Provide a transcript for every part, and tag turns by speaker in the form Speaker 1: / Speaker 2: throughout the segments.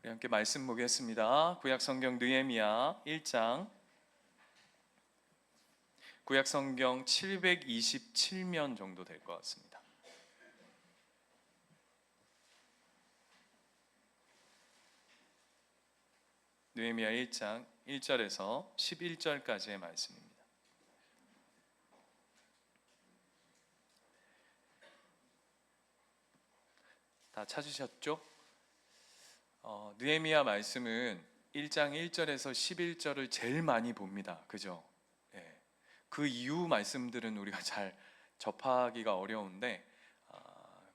Speaker 1: 우리 함께 말씀 보겠습니다. 구약성경 느헤미야 1장, 구약성경 727면 정도 될 것 같습니다. 느헤미야 1장 1절에서 11절까지의 말씀입니다. 다 찾으셨죠? 느헤미야 말씀은 1장 1절에서 11절을 제일 많이 봅니다. 그죠? 예. 그 이후 말씀들은 우리가 잘 접하기가 어려운데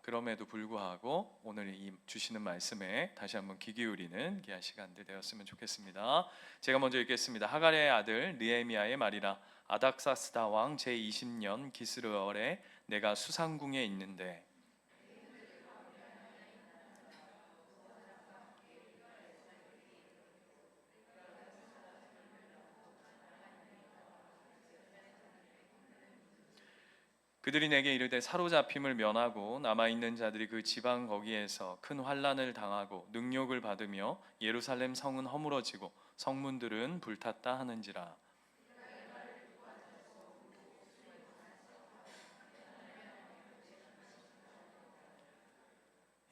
Speaker 1: 그럼에도 불구하고 오늘 이 주시는 말씀에 다시 한번 귀 기울이는 귀한 시간들 되었으면 좋겠습니다. 제가 먼저 읽겠습니다. 하갈의 아들 느헤미야의 말이라. 아닥사스다 왕 제20년 기스르월에 내가 수상궁에 있는데 그들이 내게 이르되 사로잡힘을 면하고 남아있는 자들이 그 지방 거기에서 큰 환난을 당하고 능욕을 받으며 예루살렘 성은 허물어지고 성문들은 불탔다 하는지라.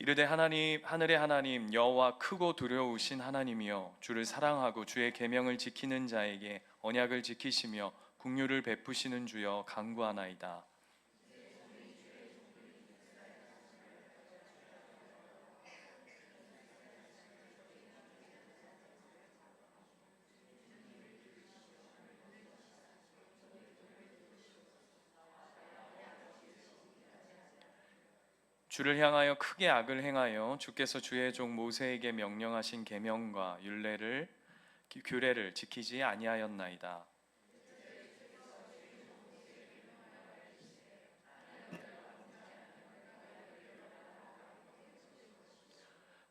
Speaker 1: 이르되 하나님, 하늘의 하나님 여호와 크고 두려우신 하나님이여, 주를 사랑하고 주의 계명을 지키는 자에게 언약을 지키시며 국류를 베푸시는 주여 간구하나이다. 주를 향하여 크게 악을 행하여 주께서 주의 종 모세에게 명령하신 계명과 규례를 지키지 아니하였나이다.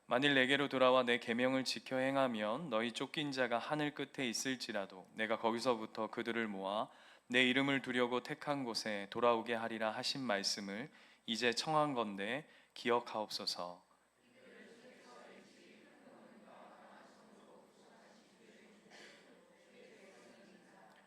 Speaker 1: 만일 내게로 돌아와 내 계명을 지켜 행하면 너희 쫓긴 자가 하늘 끝에 있을지라도 내가 거기서부터 그들을 모아 내 이름을 두려고 택한 곳에 돌아오게 하리라 하신 말씀을 이제 청한 건대 기억하옵소서.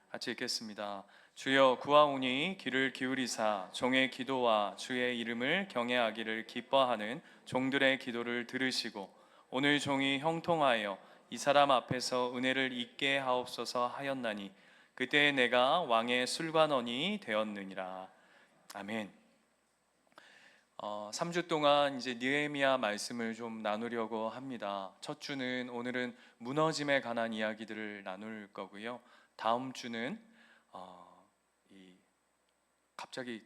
Speaker 1: 같이 읽겠습니다. 주여 구하오니 귀를 기울이사 종의 기도와 주의 이름을 경외하기를 기뻐하는 종들의 기도를 들으시고 오늘 종이 형통하여 이 사람 앞에서 은혜를 잊게 하옵소서 하였나니 그때 내가 왕의 술관원이 되었느니라. 아멘. 3주 동안 이제 느헤미야 말씀을 좀 나누려고 합니다. 첫 주는 오늘은 무너짐에 관한 이야기들을 나눌 거고요. 다음 주는 갑자기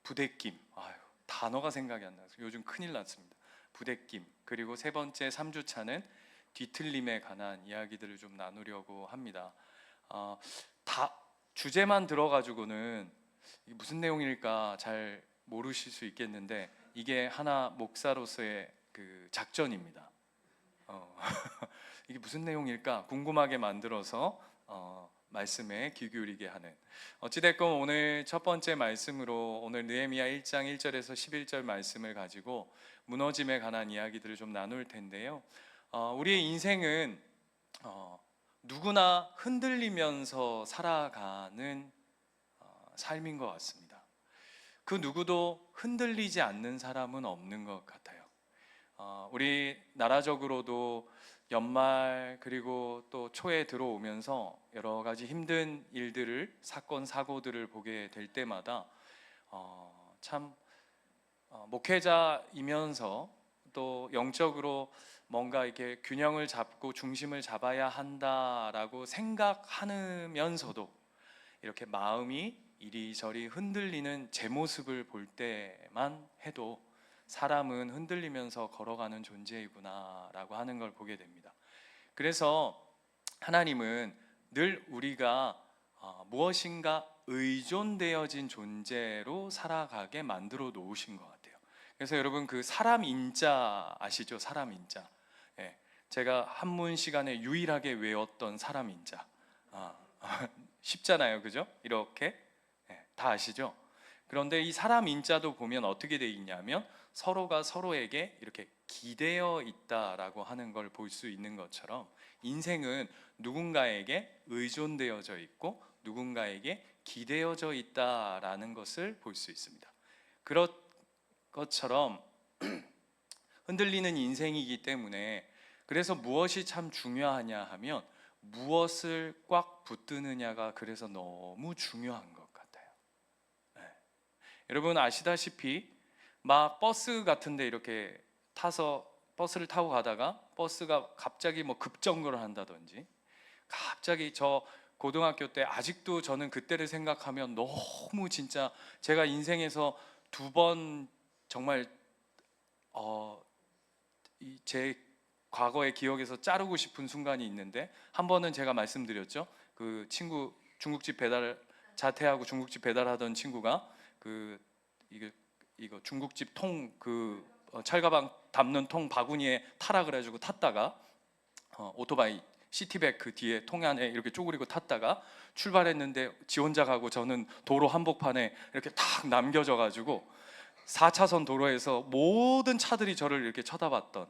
Speaker 1: 부대낌, 단어가 생각이 안 나서 요즘 큰일 났습니다. 부대낌. 그리고 세 번째 3주 차는 뒤틀림에 관한 이야기들을 좀 나누려고 합니다. 다 주제만 들어가지고는 이게 무슨 내용일까 잘 모르실 수 있겠는데 이게 하나 목사로서의 그 작전입니다. 이게 무슨 내용일까 궁금하게 만들어서 말씀에 귀 기울이게 하는. 어찌됐건 오늘 첫 번째 말씀으로 오늘 느헤미야 1장 1절에서 11절 말씀을 가지고 무너짐에 관한 이야기들을 좀 나눌 텐데요. 우리의 인생은 누구나 흔들리면서 살아가는 삶인 것 같습니다. 그 누구도 흔들리지 않는 사람은 없는 것 같아요. 우리 나라적으로도 연말 그리고 또 초에 들어오면서 여러 가지 힘든 일들을 사건 사고들을 보게 될 때마다 참 목회자이면서 또 영적으로 뭔가 이렇게 균형을 잡고 중심을 잡아야 한다라고 생각하면서도 이렇게 마음이 이리저리 흔들리는 제 모습을 볼 때만 해도 사람은 흔들리면서 걸어가는 존재이구나라고 하는 걸 보게 됩니다. 그래서 하나님은 늘 우리가 무엇인가 의존되어진 존재로 살아가게 만들어 놓으신 것 같아요. 그래서 여러분 그 사람 인자 아시죠? 사람 인자. 예, 제가 한문 시간에 유일하게 외웠던 사람 인자. 쉽잖아요, 그죠? 이렇게 다 아시죠? 그런데 이 사람 인자도 보면 어떻게 돼 있냐면 서로가 서로에게 이렇게 기대어 있다라고 하는 걸 볼 수 있는 것처럼 인생은 누군가에게 의존되어져 있고 누군가에게 기대어져 있다라는 것을 볼 수 있습니다. 그런 것처럼 흔들리는 인생이기 때문에 그래서 무엇이 참 중요하냐 하면 무엇을 꽉 붙드느냐가 그래서 너무 중요한 것 같아요. 네. 여러분 아시다시피 막 버스 같은데 이렇게 타서 버스를 타고 가다가 버스가 갑자기 뭐 급정거를 한다든지 갑자기 저 고등학교 때 아직도 저는 그때를 생각하면 너무 진짜 제가 인생에서 두 번 정말 제 과거의 기억에서 자르고 싶은 순간이 있는데 한 번은 제가 말씀드렸죠. 그 친구 중국집 배달 자퇴하고 중국집 배달하던 친구가 그 이거 중국집 통 철가방 담는 통 바구니에 타라 그래가지고 탔다가 오토바이 시티백 그 뒤에 통 안에 이렇게 쪼그리고 탔다가 출발했는데 지 혼자 가고 저는 도로 한복판에 이렇게 탁 남겨져 가지고 4차선 도로에서 모든 차들이 저를 이렇게 쳐다봤던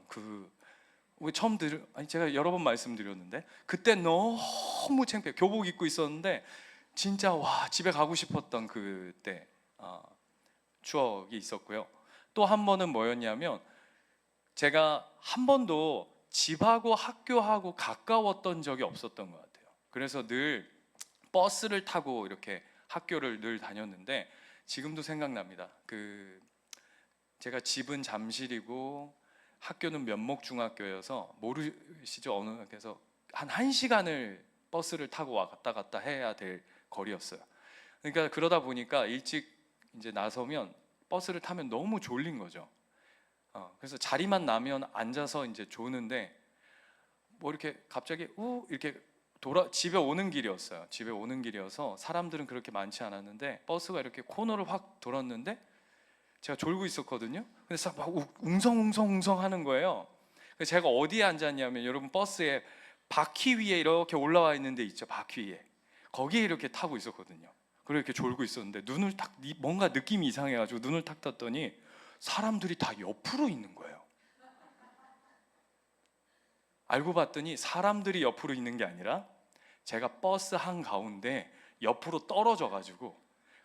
Speaker 1: 아니 제가 여러 번 말씀드렸는데 그때 너무 창피해. 교복 입고 있었는데 진짜 와 집에 가고 싶었던 그때 추억이 있었고요. 또 한 번은 뭐였냐면 제가 한 번도 집하고 학교하고 가까웠던 적이 없었던 것 같아요. 그래서 늘 버스를 타고 이렇게 학교를 늘 다녔는데 지금도 생각납니다. 제가 집은 잠실이고 학교는 면목중학교여서 모르시죠? 어느 학교에서 한 1시간을 버스를 타고 왔다 갔다 해야 될 거리였어요. 그러니까 그러다 보니까 일찍 이제 나서면 버스를 타면 너무 졸린 거죠. 그래서 자리만 나면 앉아서 이제 조는데 뭐 이렇게 갑자기 이렇게 집에 오는 길이었어요. 집에 오는 길이어서 사람들은 그렇게 많지 않았는데 버스가 이렇게 코너를 확 돌았는데 제가 졸고 있었거든요. 그래서 막 웅성웅성 하는 거예요. 그래서 제가 어디에 앉았냐면 여러분 버스에 바퀴 위에 이렇게 올라와 있는 데 있죠. 바퀴 위에 거기에 이렇게 타고 있었거든요. 그리고 이렇게 졸고 있었는데 눈을 딱 뭔가 느낌이 이상해가지고 눈을 탁 떴더니 사람들이 다 옆으로 있는 거예요. 알고 봤더니 사람들이 옆으로 있는 게 아니라 제가 버스 한가운데 옆으로 떨어져가지고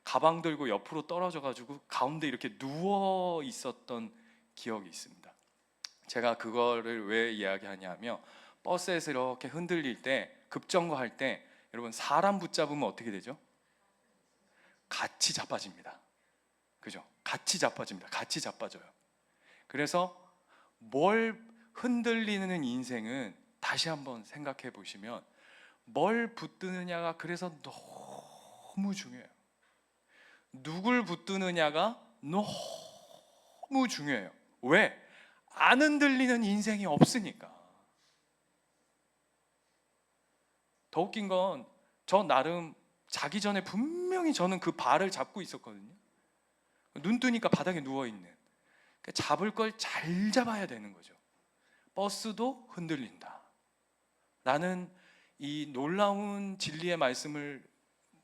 Speaker 1: 가방 들고 옆으로 떨어져가지고 가운데 이렇게 누워 있었던 기억이 있습니다. 제가 그거를 왜 이야기하냐면 버스에서 이렇게 흔들릴 때 급정거할 때 여러분 사람 붙잡으면 어떻게 되죠? 같이 자빠집니다. 그죠? 같이 자빠집니다. 같이 자빠져요. 그래서 뭘 흔들리는 인생은 다시 한번 생각해 보시면 뭘 붙드느냐가 그래서 너무 중요해요. 누굴 붙드느냐가 너무 중요해요. 왜? 안 흔들리는 인생이 없으니까. 더 웃긴 건 저 나름 자기 전에 분명히 저는 그 발을 잡고 있었거든요. 눈 뜨니까 바닥에 누워있는. 그러니까 잡을 걸 잘 잡아야 되는 거죠. 버스도 흔들린다 라는 이 놀라운 진리의 말씀을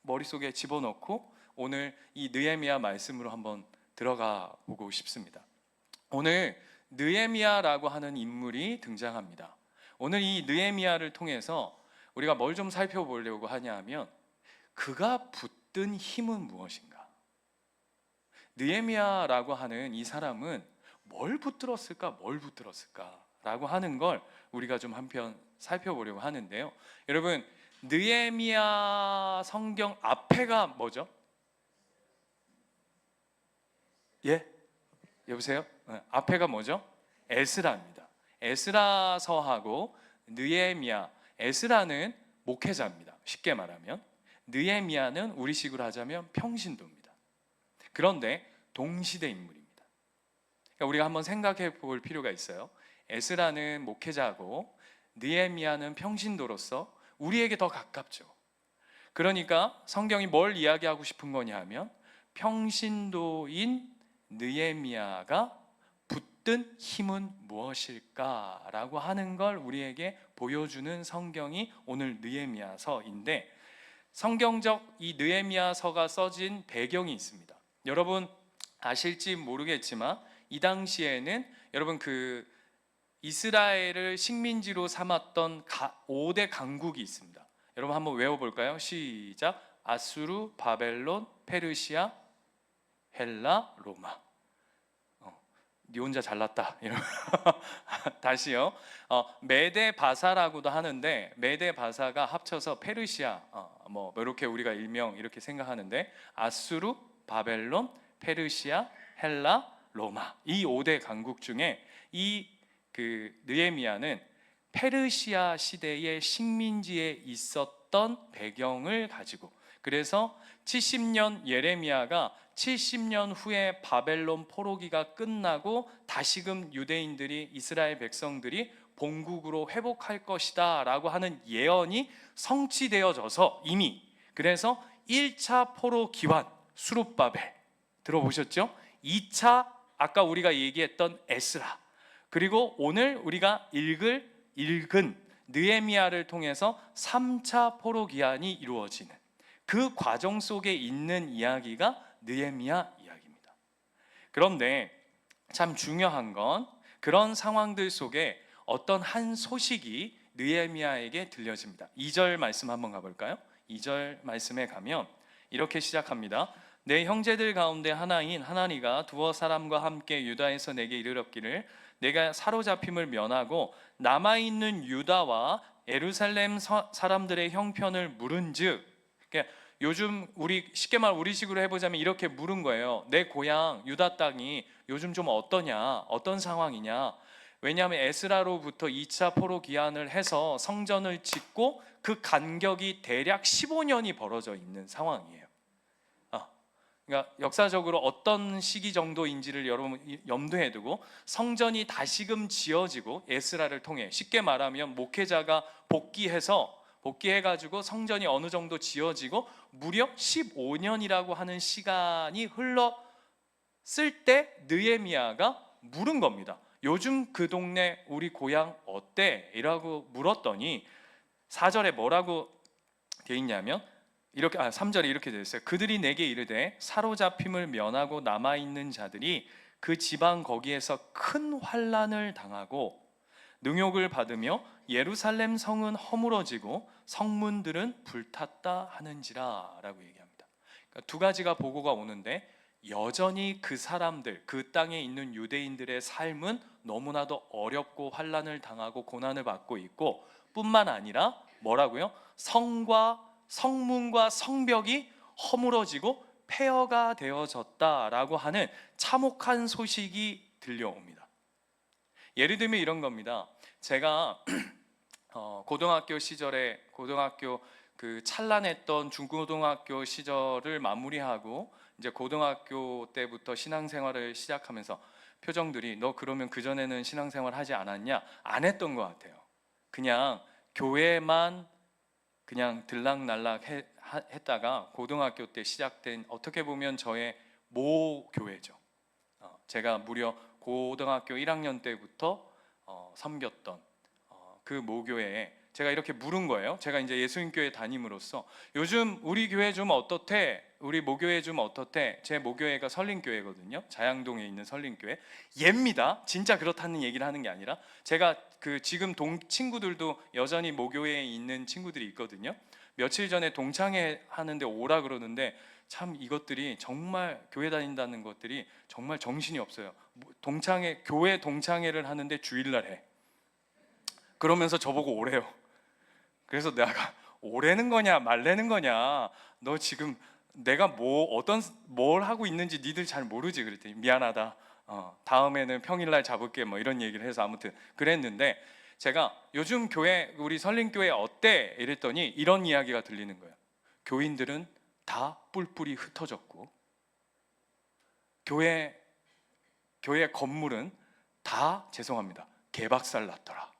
Speaker 1: 머릿속에 집어넣고 오늘 이 느헤미야 말씀으로 한번 들어가 보고 싶습니다. 오늘 느헤미야라고 하는 인물이 등장합니다. 오늘 이 느헤미야를 통해서 우리가 뭘 좀 살펴보려고 하냐 하면 그가 붙든 힘은 무엇인가? 느헤미야라고 하는 이 사람은 뭘 붙들었을까? 뭘 붙들었을까? 라고 하는 걸 우리가 좀 한편 살펴보려고 하는데요. 여러분 느헤미야 성경 앞에가 뭐죠? 예? 여보세요? 앞에가 뭐죠? 에스라입니다. 에스라서하고 느헤미야. 에스라는 목회자입니다. 쉽게 말하면 느헤미야는 우리식으로 하자면 평신도입니다. 그런데 동시대 인물입니다. 그러니까 우리가 한번 생각해 볼 필요가 있어요. 에스라는 목회자고 느헤미야는 평신도로서 우리에게 더 가깝죠. 그러니까 성경이 뭘 이야기하고 싶은 거냐 하면 평신도인 느헤미야가 붙든 힘은 무엇일까라고 하는 걸 우리에게 보여주는 성경이 오늘 느헤미야서인데 성경적 이 느헤미야서가 써진 배경이 있습니다. 여러분 아실지 모르겠지만 이 당시에는 여러분 그 이스라엘을 식민지로 삼았던 5대 강국이 있습니다. 여러분 한번 외워볼까요? 시작. 아수르, 바벨론, 페르시아, 헬라, 로마. 니 혼자 잘났다. 다시요. 메데 바사라고도 하는데 메데 바사가 합쳐서 페르시아 뭐 이렇게 우리가 일명 이렇게 생각하는데 아수르, 바벨론, 페르시아, 헬라, 로마 이 5대 강국 중에 이 느헤미야는 페르시아 시대의 식민지에 있었던 배경을 가지고 그래서 70년 예레미야가 70년 후에 바벨론 포로기가 끝나고 다시금 유대인들이 이스라엘 백성들이 본국으로 회복할 것이다 라고 하는 예언이 성취되어져서 이미 그래서 1차 포로 기환 수룹바벨 들어보셨죠? 2차 아까 우리가 얘기했던 에스라 그리고 오늘 우리가 읽은 느헤미야를 통해서 3차 포로 기환이 이루어지는 그 과정 속에 있는 이야기가 느헤미야 이야기입니다. 그런데 참 중요한 건 그런 상황들 속에 어떤 한 소식이 느헤미야에게 들려집니다. 2절 말씀 한번 가볼까요? 2절 말씀에 가면 이렇게 시작합니다. 내 형제들 가운데 하나인 하나니가 두어 사람과 함께 유다에서 내게 이르렀기를 내가 사로잡힘을 면하고 남아있는 유다와 예루살렘 사람들의 형편을 물은즉 요즘 우리 쉽게 말 우리식으로 해보자면 이렇게 물은 거예요. 내 고향 유다 땅이 요즘 좀 어떠냐, 어떤 상황이냐. 왜냐하면 에스라로부터 2차 포로 기한을 해서 성전을 짓고 그 간격이 대략 15년이 벌어져 있는 상황이에요. 그러니까 역사적으로 어떤 시기 정도인지를 여러분 염두에 두고 성전이 다시금 지어지고 에스라를 통해 쉽게 말하면 목회자가 복귀해가지고 성전이 어느 정도 지어지고 무려 15년이라고 하는 시간이 흘렀을 때 느헤미야가 물은 겁니다. 요즘 그 동네 우리 고향 어때? 이라고 물었더니 4절에 뭐라고 되어 있냐면 3절에 이렇게 되어 있어요. 그들이 내게 이르되 사로잡힘을 면하고 남아있는 자들이 그 지방 거기에서 큰 환난을 당하고 능욕을 받으며 예루살렘 성은 허물어지고 성문들은 불탔다 하는지라 라고 얘기합니다. 그러니까 두 가지가 보고가 오는데 여전히 그 사람들 그 땅에 있는 유대인들의 삶은 너무나도 어렵고 환난을 당하고 고난을 받고 있고 뿐만 아니라 뭐라고요? 성문과 성벽이 허물어지고 폐허가 되어졌다라고 하는 참혹한 소식이 들려옵니다. 예를 들면 이런 겁니다. 제가 고등학교 시절에 그 찬란했던 중고등학교 시절을 마무리하고 이제 고등학교 때부터 신앙생활을 시작하면서 표정들이 너 그러면 그전에는 신앙생활 하지 않았냐? 안 했던 것 같아요. 그냥 교회만 그냥 들락날락 했다가 고등학교 때 시작된 어떻게 보면 저의 모교회죠. 제가 무려 고등학교 1학년 때부터 섬겼던 그 모교회에 제가 이렇게 물은 거예요. 제가 이제 예수님교회 담임으로서 요즘 우리 교회 좀 어떻대? 우리 모교회 좀 어떻대? 제 모교회가 설린교회거든요. 자양동에 있는 설린교회. 예입니다. 진짜 그렇다는 얘기를 하는 게 아니라 제가 지금 친구들도 여전히 모교회에 있는 친구들이 있거든요. 며칠 전에 동창회 하는데 오라 그러는데 참 이것들이 정말 교회 다닌다는 것들이 정말 정신이 없어요. 교회 동창회를 하는데 주일날 해. 그러면서 저보고 오래요. 그래서 내가 오래는 거냐 말래는 거냐 너 지금 내가 뭘 하고 있는지 니들 잘 모르지 그랬더니 미안하다 다음에는 평일날 잡을게 뭐 이런 얘기를 해서 아무튼 그랬는데 제가 요즘 교회 우리 설린교회 어때? 이랬더니 이런 이야기가 들리는 거예요. 교인들은 다 뿔뿔이 흩어졌고 교회 건물은 다 죄송합니다 개박살 났더라.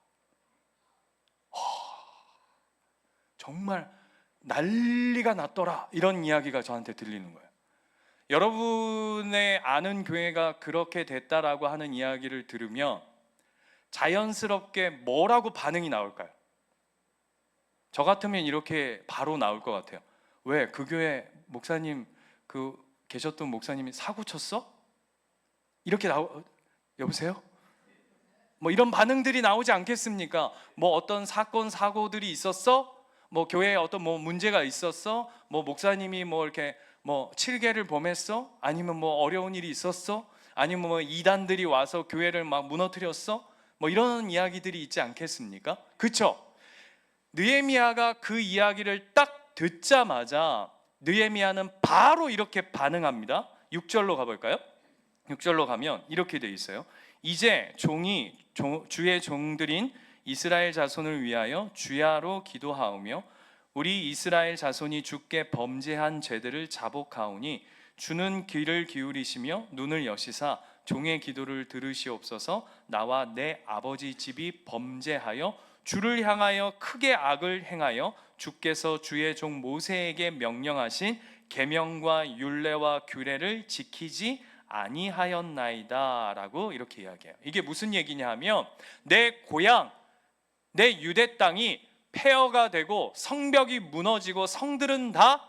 Speaker 1: 정말 난리가 났더라 이런 이야기가 저한테 들리는 거예요. 여러분의 아는 교회가 그렇게 됐다라고 하는 이야기를 들으면 자연스럽게 뭐라고 반응이 나올까요? 저 같으면 이렇게 바로 나올 것 같아요. 왜? 그 교회 목사님 계셨던 목사님이 사고 쳤어? 이렇게 여보세요? 뭐 이런 반응들이 나오지 않겠습니까? 뭐 어떤 사건 사고들이 있었어? 뭐 교회에 어떤 뭐 문제가 있었어? 뭐 목사님이 뭐 이렇게 뭐 칠계를 범했어? 아니면 뭐 어려운 일이 있었어? 아니면 뭐 이단들이 와서 교회를 막 무너뜨렸어? 뭐 이런 이야기들이 있지 않겠습니까? 그렇죠? 느헤미야가 그 이야기를 딱 듣자마자 느헤미야는 바로 이렇게 반응합니다. 6절로 가볼까요? 6절로 가면 이렇게 돼 있어요. 이제 주의 종들인 이스라엘 자손을 위하여 주야로 기도하오며 우리 이스라엘 자손이 주께 범죄한 죄들을 자복하오니 주는 귀를 기울이시며 눈을 여시사 종의 기도를 들으시옵소서. 나와 내 아버지 집이 범죄하여 주를 향하여 크게 악을 행하여 주께서 주의 종 모세에게 명령하신 계명과 율례와 규례를 지키지 아니하였나이다 라고 이렇게 이야기해요. 이게 무슨 얘기냐 하면 내 고향, 내 유대 땅이 폐허가 되고 성벽이 무너지고 성들은 다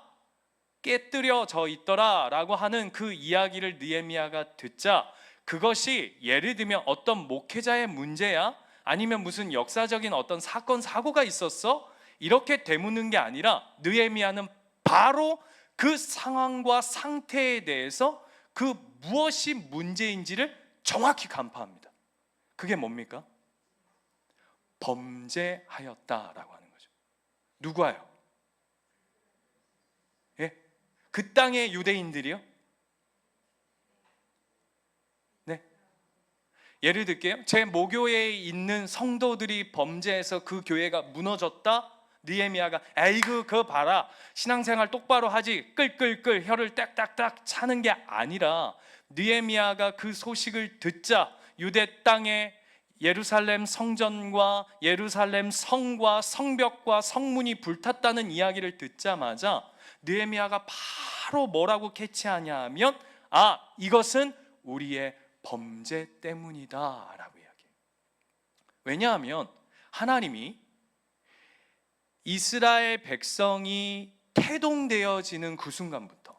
Speaker 1: 깨뜨려져 있더라 라고 하는 그 이야기를 느헤미야가 듣자 그것이 예를 들면 어떤 목회자의 문제야? 아니면 무슨 역사적인 어떤 사건 사고가 있었어? 이렇게 되묻는 게 아니라 느헤미야는 바로 그 상황과 상태에 대해서 그 무엇이 문제인지를 정확히 간파합니다. 그게 뭡니까? 범죄하였다라고 하는 거죠. 누구예요? 예? 그 땅의 유대인들이요? 네. 예를 들게요. 제 모교에 있는 성도들이 범죄해서 그 교회가 무너졌다? 느헤미야가 에이그 그거 봐라 신앙생활 똑바로 하지 끌끌끌 혀를 딱딱딱 차는 게 아니라 느헤미야가 그 소식을 듣자 유대 땅에 예루살렘 성전과 예루살렘 성과 성벽과 성문이 불탔다는 이야기를 듣자마자 느헤미야가 바로 뭐라고 캐치하냐 하면 이것은 우리의 범죄 때문이다 라고 이야기해요. 왜냐하면 하나님이 이스라엘 백성이 태동되어지는 그 순간부터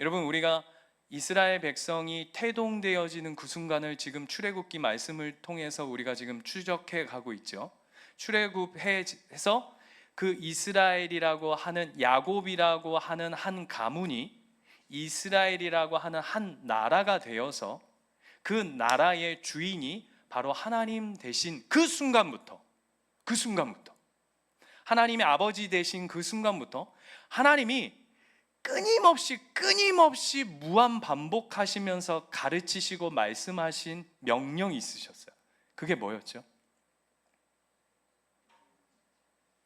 Speaker 1: 여러분 우리가 이스라엘 백성이 태동되어지는 그 순간을 지금 출애굽기 말씀을 통해서 우리가 지금 추적해 가고 있죠. 출애굽해서 그 이스라엘이라고 하는 야곱이라고 하는 한 가문이 이스라엘이라고 하는 한 나라가 되어서 그 나라의 주인이 바로 하나님 되신 그 순간부터 하나님의 아버지 되신 그 순간부터 하나님이 끊임없이 무한 반복하시면서 가르치시고 말씀하신 명령이 있으셨어요. 그게 뭐였죠?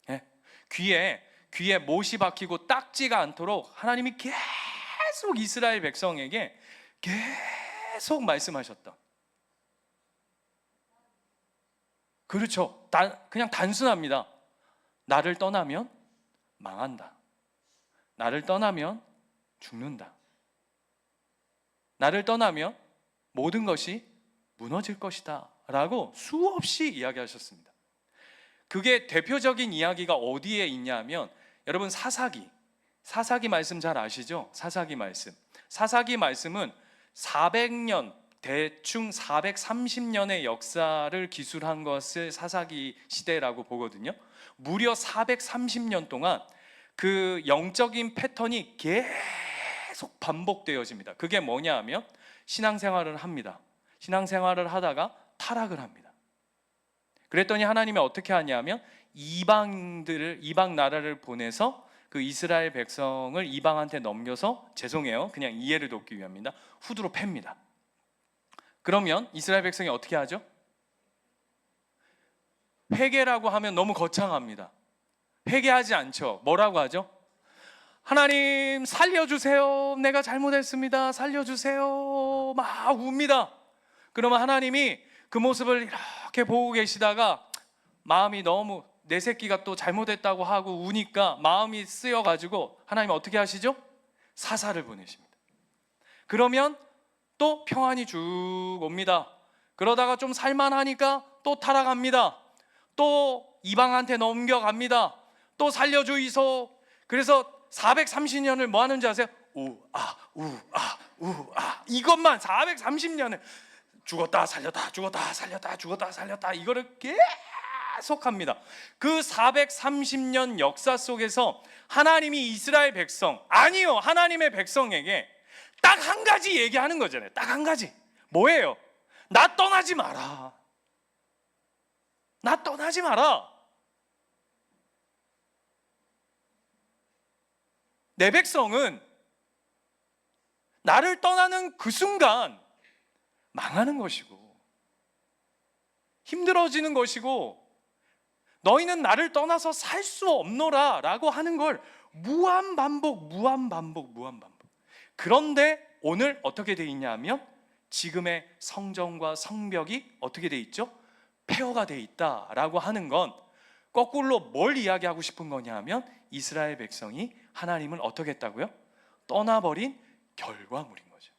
Speaker 1: 네? 귀에 못이 박히고 딱지가 않도록 하나님이 계속 이스라엘 백성에게 계속 말씀하셨다. 그렇죠. 그냥 단순합니다. 나를 떠나면 망한다. 나를 떠나면 죽는다. 나를 떠나면 모든 것이 무너질 것이다 라고 수없이 이야기하셨습니다. 그게 대표적인 이야기가 어디에 있냐면 여러분 사사기 말씀 잘 아시죠? 사사기 말씀은 400년 대충 430년의 역사를 기술한 것을 사사기 시대라고 보거든요. 무려 430년 동안 그 영적인 패턴이 계속 반복되어집니다. 그게 뭐냐 하면 신앙생활을 합니다. 신앙생활을 하다가 타락을 합니다. 그랬더니 하나님이 어떻게 하냐면 이방 나라를 보내서 그 이스라엘 백성을 이방한테 넘겨서 죄송해요. 그냥 이해를 돕기 위함입니다. 후드로 팹니다. 그러면 이스라엘 백성이 어떻게 하죠? 회개라고 하면 너무 거창합니다. 회개하지 않죠. 뭐라고 하죠? 하나님 살려주세요. 내가 잘못했습니다. 살려주세요. 막 웁니다. 그러면 하나님이 그 모습을 이렇게 보고 계시다가 마음이 너무 내 새끼가 또 잘못했다고 하고 우니까 마음이 쓰여가지고 하나님 어떻게 하시죠? 사사를 보내십니다. 그러면 또 평안이 쭉 옵니다. 그러다가 좀 살만하니까 또 타락합니다. 또 이방한테 넘겨갑니다. 또 살려주이소. 그래서 430년을 뭐 하는지 아세요? 이것만 430년을 죽었다 살렸다 죽었다 살렸다 죽었다 살렸다 이거를 계속합니다. 그 430년 역사 속에서 하나님이 이스라엘 백성, 아니요, 하나님의 백성에게 딱 한 가지 얘기하는 거잖아요. 딱 한 가지. 뭐예요? 나 떠나지 마라. 나 떠나지 마라. 내 백성은 나를 떠나는 그 순간 망하는 것이고 힘들어지는 것이고 너희는 나를 떠나서 살 수 없노라 라고 하는 걸 무한반복. 그런데 오늘 어떻게 돼 있냐면 지금의 성전과 성벽이 어떻게 돼 있죠? 폐허가 돼 있다라고 하는 건 거꾸로 뭘 이야기하고 싶은 거냐면 이스라엘 백성이 하나님을 어떻게 했다고요? 떠나버린 결과물인 거죠.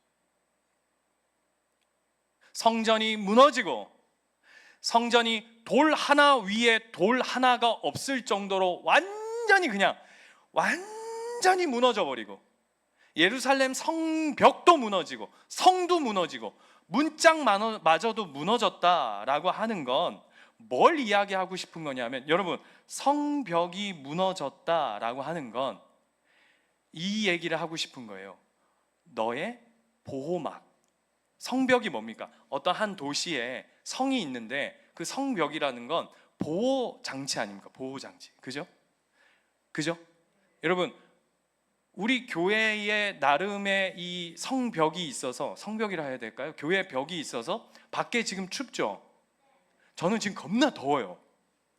Speaker 1: 성전이 무너지고 성전이 돌 하나 위에 돌 하나가 없을 정도로 완전히 무너져 버리고 예루살렘 성벽도 무너지고 성도 무너지고 문짝마저도 무너졌다라고 하는 건 뭘 이야기하고 싶은 거냐면 여러분 성벽이 무너졌다라고 하는 건 이 얘기를 하고 싶은 거예요. 너의 보호막. 성벽이 뭡니까? 어떤 한 도시에 성이 있는데 그 성벽이라는 건 보호장치 아닙니까? 보호장치. 그죠? 여러분 우리 교회에 나름의 이 성벽이 있어서, 성벽이라 해야 될까요? 교회 벽이 있어서 밖에 지금 춥죠? 저는 지금 겁나 더워요.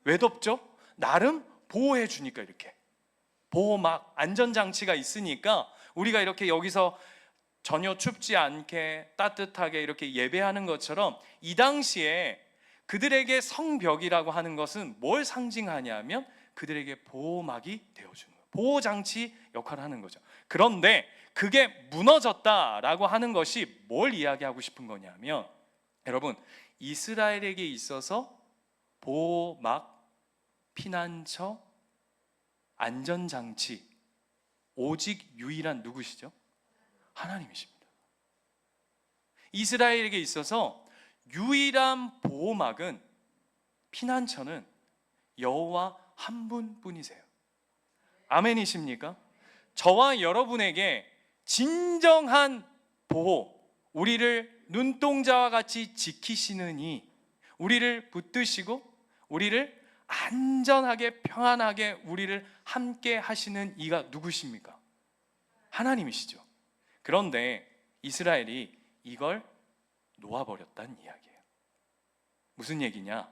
Speaker 1: 왜 덥죠? 나름 보호해 주니까 이렇게 보호막, 안전장치가 있으니까 우리가 이렇게 여기서 전혀 춥지 않게 따뜻하게 이렇게 예배하는 것처럼 이 당시에 그들에게 성벽이라고 하는 것은 뭘 상징하냐면 그들에게 보호막이 되어주는 거예요. 보호장치 역할을 하는 거죠. 그런데 그게 무너졌다라고 하는 것이 뭘 이야기하고 싶은 거냐면 여러분 이스라엘에게 있어서 보호막, 피난처, 안전장치 오직 유일한 누구시죠? 하나님이십니다. 이스라엘에게 있어서 유일한 보호막은, 피난처는 여호와 한 분뿐이세요. 아멘이십니까? 저와 여러분에게 진정한 보호, 우리를 눈동자와 같이 지키시는 이, 우리를 붙드시고 우리를 안전하게 평안하게 우리를 함께 하시는 이가 누구십니까? 하나님이시죠. 그런데 이스라엘이 이걸 놓아버렸다는 이야기예요. 무슨 얘기냐?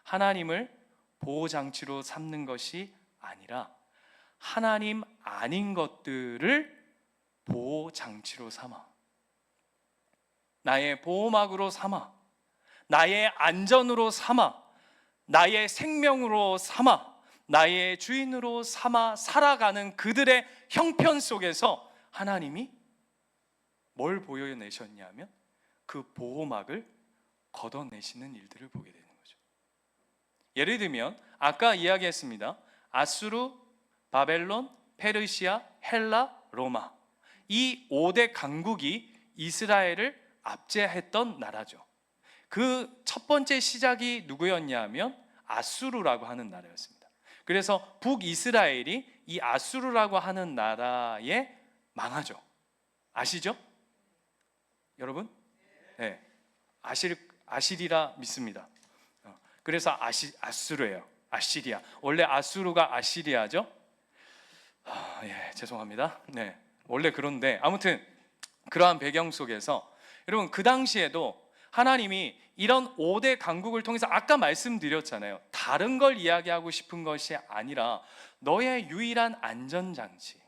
Speaker 1: 하나님을 보호장치로 삼는 것이 아니라 하나님 아닌 것들을 보호장치로 삼아, 나의 보호막으로 삼아, 나의 안전으로 삼아, 나의 생명으로 삼아, 나의 주인으로 삼아 살아가는 그들의 형편 속에서 하나님이 뭘 보여내셨냐면 그 보호막을 걷어내시는 일들을 보게 되는 거죠. 예를 들면 아까 이야기했습니다. 아수르, 바벨론, 페르시아, 헬라, 로마, 이 5대 강국이 이스라엘을 압제했던 나라죠. 그 첫 번째 시작이 누구였냐면 아수르라고 하는 나라였습니다. 그래서 북이스라엘이 이 아수르라고 하는 나라에 망하죠. 아시죠? 여러분? 네, 아시리라 믿습니다. 그래서 아수르예요. 아시리아. 원래 아수르가 아시리아죠? 예, 죄송합니다. 네, 원래 그런데 아무튼 그러한 배경 속에서 여러분 그 당시에도 하나님이 이런 5대 강국을 통해서 아까 말씀드렸잖아요. 다른 걸 이야기하고 싶은 것이 아니라 너의 유일한 안전장치,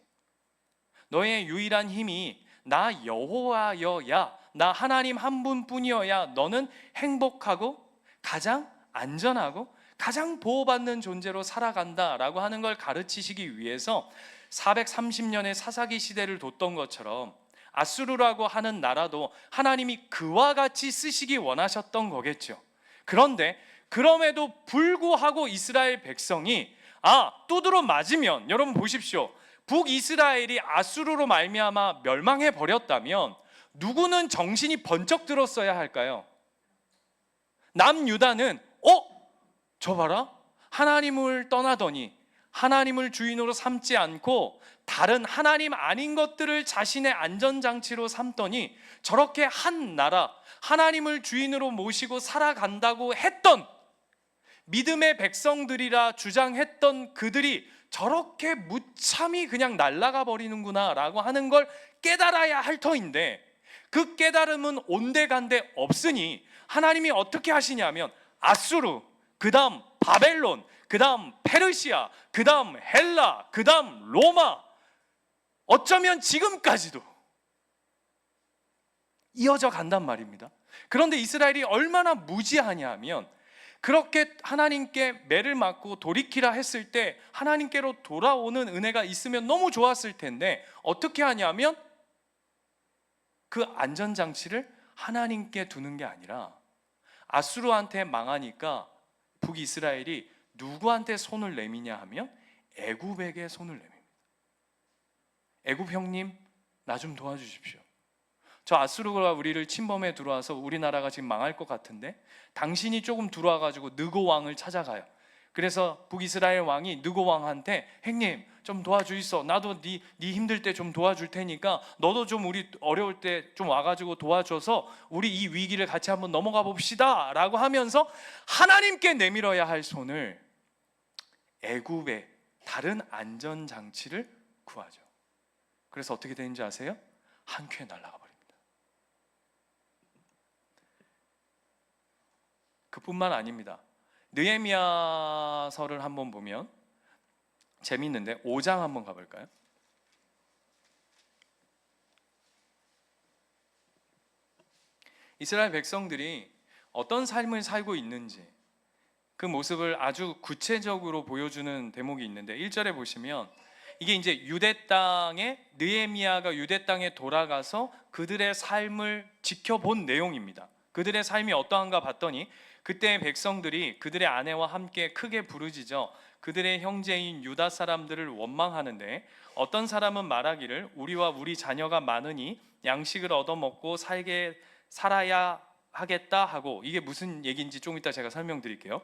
Speaker 1: 너의 유일한 힘이 나 여호와여야, 나 하나님 한 분뿐이어야 너는 행복하고 가장 안전하고 가장 보호받는 존재로 살아간다라고 하는 걸 가르치시기 위해서 430년의 사사기 시대를 뒀던 것처럼 아수르라고 하는 나라도 하나님이 그와 같이 쓰시기 원하셨던 거겠죠. 그런데 그럼에도 불구하고 이스라엘 백성이 두드러 맞으면, 여러분 보십시오, 북이스라엘이 아수르로 말미암아 멸망해 버렸다면 누구는 정신이 번쩍 들었어야 할까요? 남유다는 저 봐라, 하나님을 떠나더니 하나님을 주인으로 삼지 않고 다른 하나님 아닌 것들을 자신의 안전장치로 삼더니 저렇게 한 나라, 하나님을 주인으로 모시고 살아간다고 했던 믿음의 백성들이라 주장했던 그들이 저렇게 무참히 그냥 날아가 버리는구나 라고 하는 걸 깨달아야 할 터인데, 그 깨달음은 온데간데 없으니 하나님이 어떻게 하시냐면 아수르, 그 다음 바벨론, 그 다음 페르시아, 그 다음 헬라, 그 다음 로마, 어쩌면 지금까지도 이어져 간단 말입니다. 그런데 이스라엘이 얼마나 무지하냐 하면, 그렇게 하나님께 매를 맞고 돌이키라 했을 때 하나님께로 돌아오는 은혜가 있으면 너무 좋았을 텐데 어떻게 하냐면 그 안전장치를 하나님께 두는 게 아니라 아수르한테 망하니까 북이스라엘이 누구한테 손을 내미냐 하면 애굽에게 손을 내밉니다. 애굽 형님, 나 좀 도와주십시오. 저 아수르가 우리를 침범해 들어와서 우리나라가 지금 망할 것 같은데 당신이 조금 들어와가지고 느고 왕을 찾아가요. 그래서 북이스라엘 왕이 느고 왕한테 형님 좀 도와주이소, 나도 네 힘들 때 좀 도와줄 테니까 너도 좀 우리 어려울 때 좀 와가지고 도와줘서 우리 이 위기를 같이 한번 넘어가 봅시다 라고 하면서 하나님께 내밀어야 할 손을 애굽의 다른 안전장치를 구하죠. 그래서 어떻게 되는지 아세요? 한 큐에 날아가 버립니다. 그뿐만 아닙니다. 느헤미야서를 한번 보면 재미있는데 5장 한번 가볼까요? 이스라엘 백성들이 어떤 삶을 살고 있는지 그 모습을 아주 구체적으로 보여주는 대목이 있는데 1절에 보시면 이게 이제 유대 땅에, 느헤미야가 유대 땅에 돌아가서 그들의 삶을 지켜본 내용입니다. 그들의 삶이 어떠한가 봤더니 그때 백성들이 그들의 아내와 함께 크게 부르짖어 그들의 형제인 유다 사람들을 원망하는데, 어떤 사람은 말하기를 우리와 우리 자녀가 많으니 양식을 얻어먹고 살아야 하겠다 하고, 이게 무슨 얘기인지 좀 이따 제가 설명드릴게요.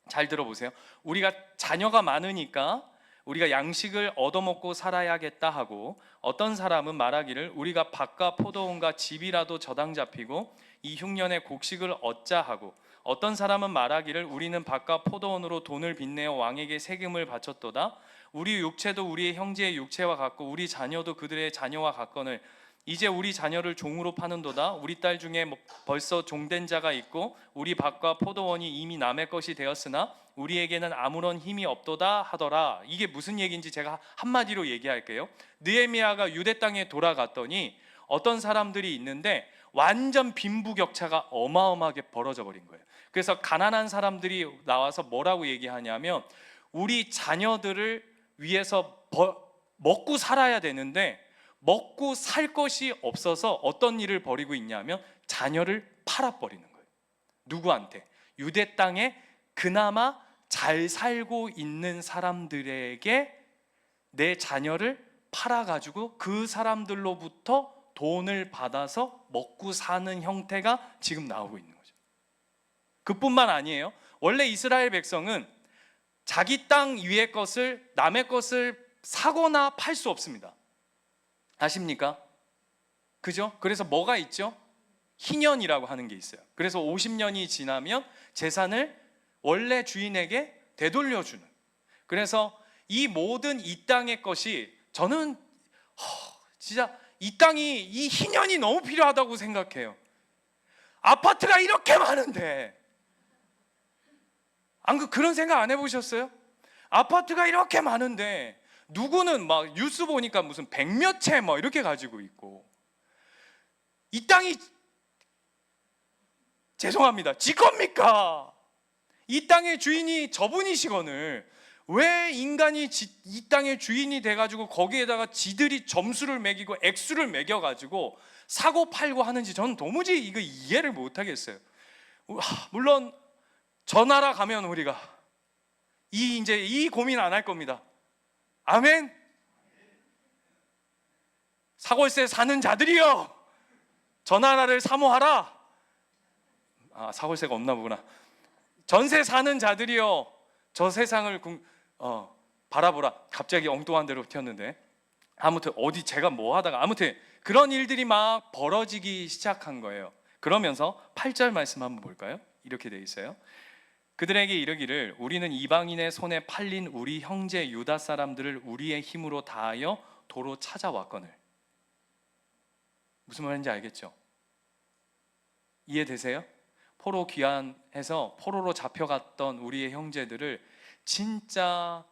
Speaker 1: 잘 들어보세요. 우리가 자녀가 많으니까 우리가 양식을 얻어먹고 살아야겠다 하고, 어떤 사람은 말하기를 우리가 밭과 포도원과 집이라도 저당 잡히고 이 흉년에 곡식을 얻자 하고, 어떤 사람은 말하기를 우리는 밭과 포도원으로 돈을 빚내어 왕에게 세금을 바쳤도다. 우리 육체도 우리의 형제의 육체와 같고 우리 자녀도 그들의 자녀와 같거늘 이제 우리 자녀를 종으로 파는도다. 우리 딸 중에 벌써 종된 자가 있고 우리 밭과 포도원이 이미 남의 것이 되었으나 우리에게는 아무런 힘이 없도다 하더라. 이게 무슨 얘기인지 제가 한마디로 얘기할게요. 느헤미야가 유대 땅에 돌아갔더니 어떤 사람들이 있는데 완전 빈부격차가 어마어마하게 벌어져 버린 거예요. 그래서 가난한 사람들이 나와서 뭐라고 얘기하냐면 우리 자녀들을 위해서 먹고 살아야 되는데 먹고 살 것이 없어서 어떤 일을 벌이고 있냐면 자녀를 팔아버리는 거예요. 누구한테? 유대 땅에 그나마 잘 살고 있는 사람들에게 내 자녀를 팔아가지고 그 사람들로부터 돈을 받아서 먹고 사는 형태가 지금 나오고 있는 거죠. 그뿐만 아니에요. 원래 이스라엘 백성은 자기 땅 위의 것을, 남의 것을 사거나 팔 수 없습니다. 아십니까? 그죠? 그래서 뭐가 있죠? 희년이라고 하는 게 있어요. 그래서 50년이 지나면 재산을 원래 주인에게 되돌려주는. 그래서 이 모든 이 땅의 것이, 저는 진짜 이 땅이, 이 희년이 너무 필요하다고 생각해요. 아파트가 이렇게 많은데 그런 생각 안 해보셨어요? 아파트가 이렇게 많은데 누구는 막 뉴스 보니까 무슨 백몇 채 뭐 이렇게 가지고 있고, 이 땅이 죄송합니다, 지 겁니까? 이 땅의 주인이 저분이시거늘 왜 인간이 이 땅의 주인이 돼가지고 거기에다가 지들이 점수를 매기고 액수를 매겨가지고 사고 팔고 하는지 저는 도무지 이거 이해를 못하겠어요. 물론 저 나라 가면 우리가 이제 이 고민 안 할 겁니다. 아멘. 사골세 사는 자들이여, 저 나라를 사모하라. 사골세가 없나 보구나. 전세 사는 자들이여 저 세상을 바라보라. 갑자기 엉뚱한 데로 튀었는데, 아무튼 어디 제가 뭐 하다가 아무튼 그런 일들이 막 벌어지기 시작한 거예요. 그러면서 8절 말씀 한번 볼까요? 이렇게 돼 있어요. 그들에게 이르기를 우리는 이방인의 손에 팔린 우리 형제 유다 사람들을 우리의 힘으로 다하여 도로 찾아왔거늘. 무슨 말인지 알겠죠? 이해되세요? 포로 귀환해서 포로로 잡혀갔던 우리의 형제들을 진짜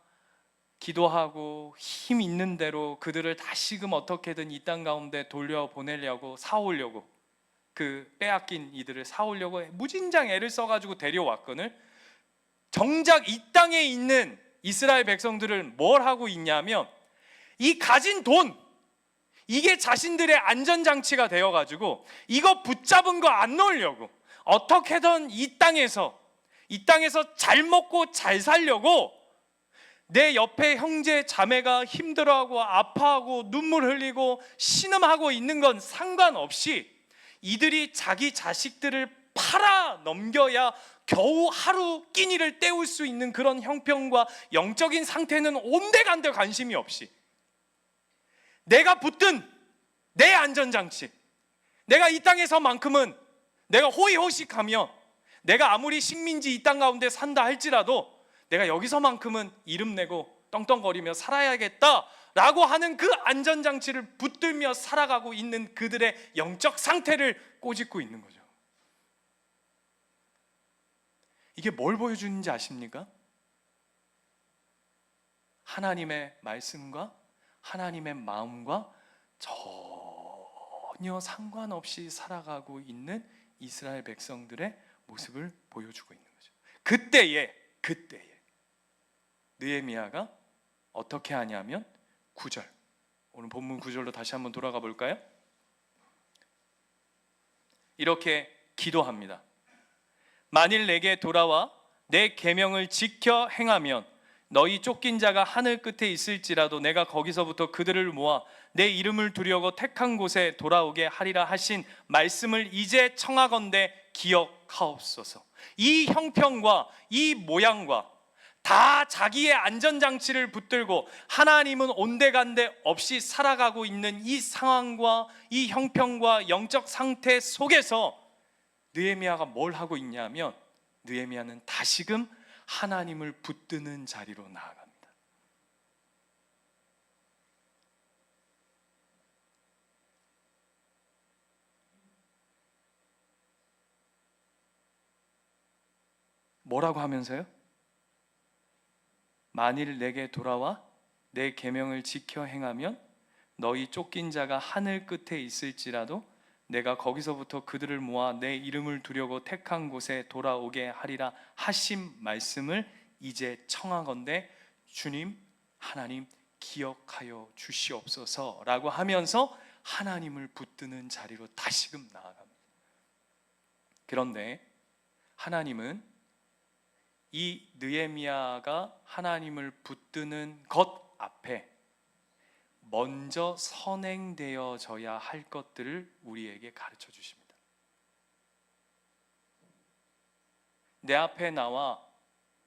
Speaker 1: 기도하고 힘 있는 대로 그들을 다시금 어떻게든 이 땅 가운데 돌려보내려고 사오려고, 그 빼앗긴 이들을 사오려고 무진장 애를 써가지고 데려왔거늘. 정작 이 땅에 있는 이스라엘 백성들을 뭘 하고 있냐면, 이 가진 돈, 이게 자신들의 안전장치가 되어가지고 이거 붙잡은 거 안 놓으려고 어떻게든 이 땅에서 잘 먹고 잘 살려고, 내 옆에 형제 자매가 힘들어하고 아파하고 눈물 흘리고 신음하고 있는 건 상관없이 이들이 자기 자식들을 팔아 넘겨야 겨우 하루 끼니를 때울 수 있는 그런 형편과 영적인 상태는 온데간데 관심이 없이 내가 붙든 내 안전장치, 내가 이 땅에서만큼은 내가 호의호식하며 내가 아무리 식민지 이 땅 가운데 산다 할지라도 내가 여기서만큼은 이름 내고 떵떵거리며 살아야겠다라고 하는 그 안전장치를 붙들며 살아가고 있는 그들의 영적 상태를 꼬집고 있는 거죠. 이게 뭘 보여주는지 아십니까? 하나님의 말씀과 하나님의 마음과 전혀 상관없이 살아가고 있는 이스라엘 백성들의 모습을 보여주고 있는 거죠. 그때에 느헤미야가 어떻게 하냐면 9절, 오늘 본문 9절로 다시 한번 돌아가 볼까요? 이렇게 기도합니다. 만일 내게 돌아와 내 계명을 지켜 행하면 너희 쫓긴 자가 하늘 끝에 있을지라도 내가 거기서부터 그들을 모아 내 이름을 두려고 택한 곳에 돌아오게 하리라 하신 말씀을 이제 청하건대 기억하옵소서. 이 형편과 이 모양과 다 자기의 안전장치를 붙들고 하나님은 온데간데 없이 살아가고 있는 이 상황과 이 형편과 영적 상태 속에서 느헤미야가 뭘 하고 있냐면, 느헤미야는 다시금 하나님을 붙드는 자리로 나아갑니다. 뭐라고 하면서요? 만일 내게 돌아와 내 계명을 지켜 행하면 너희 쫓긴 자가 하늘 끝에 있을지라도 내가 거기서부터 그들을 모아 내 이름을 두려고 택한 곳에 돌아오게 하리라 하신 말씀을 이제 청하건대 주님 하나님 기억하여 주시옵소서라고 하면서 하나님을 붙드는 자리로 다시금 나아갑니다. 그런데 하나님은 이 느헤미야가 하나님을 붙드는 것 앞에 먼저 선행되어져야 할 것들을 우리에게 가르쳐 주십니다. 내 앞에 나와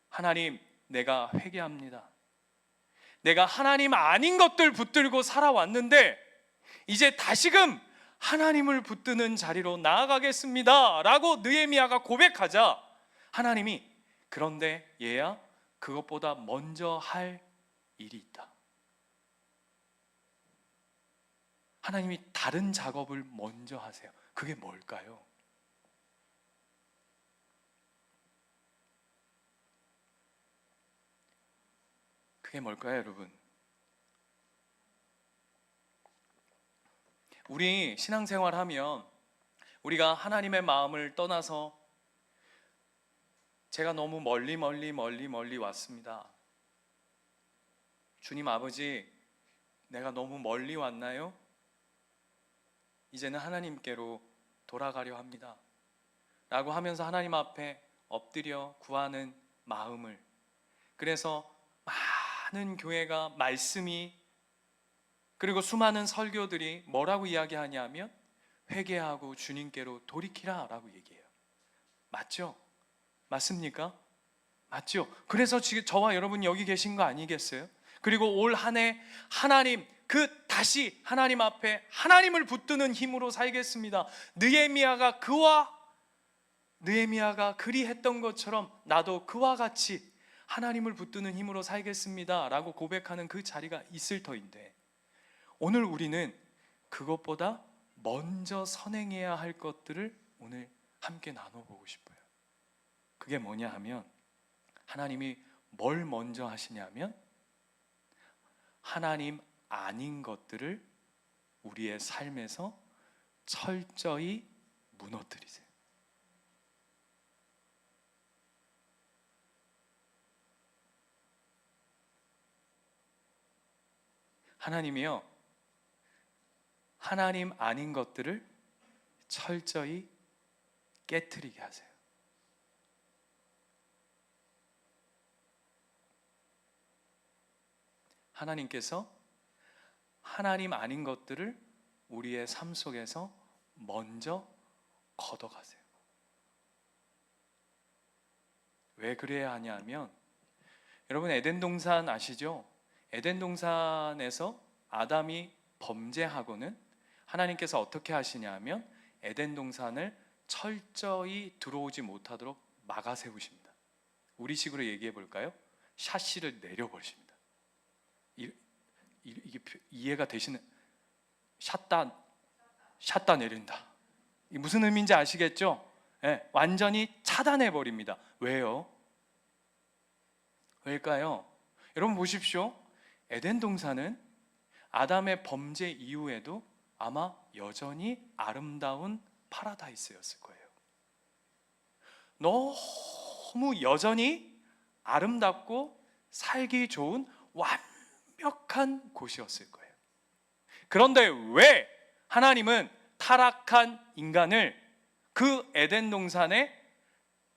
Speaker 1: 하나님 내가 회개합니다. 내가 하나님 아닌 것들 붙들고 살아왔는데 이제 다시금 하나님을 붙드는 자리로 나아가겠습니다 라고 느헤미야가 고백하자 하나님이 그런데 얘야 그것보다 먼저 할 일이 있다. 하나님이 다른 작업을 먼저 하세요. 그게 뭘까요? 그게 뭘까요, 여러분? 우리 신앙생활 하면 우리가 하나님의 마음을 떠나서 제가 너무 멀리 왔습니다. 주님 아버지, 내가 너무 멀리 왔나요? 이제는 하나님께로 돌아가려 합니다. 라고 하면서 하나님 앞에 엎드려 구하는 마음을, 그래서 많은 교회가 말씀이 그리고 수많은 설교들이 뭐라고 이야기하냐면 회개하고 주님께로 돌이키라 라고 얘기해요. 맞죠? 맞습니까? 맞죠? 그래서 지금 저와 여러분 여기 계신 거 아니겠어요? 그리고 올 한 해 하나님, 다시 하나님 앞에 하나님을 붙드는 힘으로 살겠습니다. 느헤미야가 그리 했던 것처럼 나도 그와 같이 하나님을 붙드는 힘으로 살겠습니다 라고 고백하는 그 자리가 있을 터인데, 오늘 우리는 그것보다 먼저 선행해야 할 것들을 오늘 함께 나눠보고 싶어요. 그게 뭐냐 하면, 하나님이 뭘 먼저 하시냐면 하나님 아닌 것들을 우리의 삶에서 철저히 무너뜨리세요. 하나님이요, 하나님 아닌 것들을 철저히 깨트리게 하세요. 하나님께서 하나님 아닌 것들을 우리의 삶 속에서 먼저 걷어가세요. 왜 그래야 하냐면, 여러분 에덴 동산 아시죠? 에덴 동산에서 아담이 범죄하고는 하나님께서 어떻게 하시냐면 에덴 동산을 철저히 들어오지 못하도록 막아 세우십니다. 우리식으로 얘기해 볼까요? 샤시를 내려버리십니다. 이게 이해가 되시는? 샷다 내린다. 이게 무슨 의미인지 아시겠죠? 네, 완전히 차단해 버립니다. 왜요? 왜일까요? 여러분 보십시오. 에덴 동산은 아담의 범죄 이후에도 아마 여전히 아름다운 파라다이스였을 거예요. 너무 여전히 아름답고 살기 좋은 완벽한 곳이었을 거예요. 그런데 왜 하나님은 타락한 인간을 그 에덴 동산에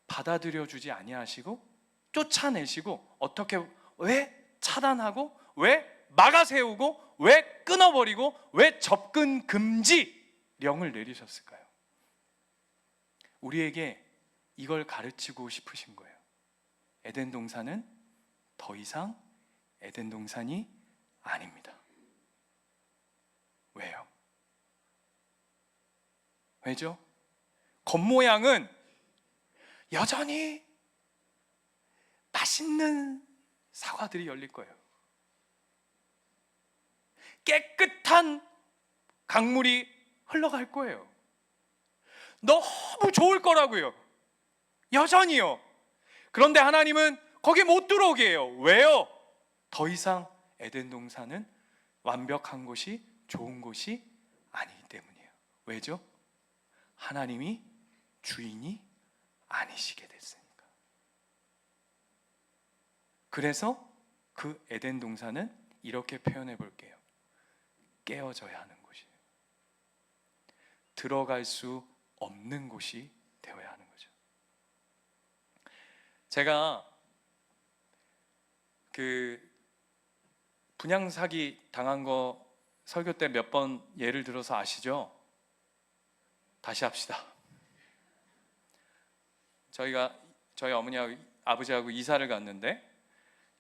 Speaker 1: 받아들여 주지 아니하시고 쫓아내시고, 어떻게, 왜 차단하고, 왜 막아 세우고, 왜 끊어버리고, 왜 접근 금지령을 내리셨을까요? 우리에게 이걸 가르치고 싶으신 거예요. 에덴 동산은 더 이상 에덴 동산이 아닙니다. 왜요? 왜죠? 겉모양은 여전히 맛있는 사과들이 열릴 거예요. 깨끗한 강물이 흘러갈 거예요. 너무 좋을 거라고요. 여전히요. 그런데 하나님은 거기 못 들어오게 해요. 왜요? 더 이상 에덴 동산은 완벽한 곳이, 좋은 곳이 아니기 때문이에요. 왜죠? 하나님이 주인이 아니시게 됐으니까. 그래서 그 에덴 동산은 이렇게 표현해 볼게요. 깨어져야 하는 곳이에요. 들어갈 수 없는 곳이 되어야 하는 거죠. 제가 분양 사기 당한 거 설교 때 몇 번 예를 들어서 아시죠? 다시 합시다. 저희 어머니하고 아버지하고 이사를 갔는데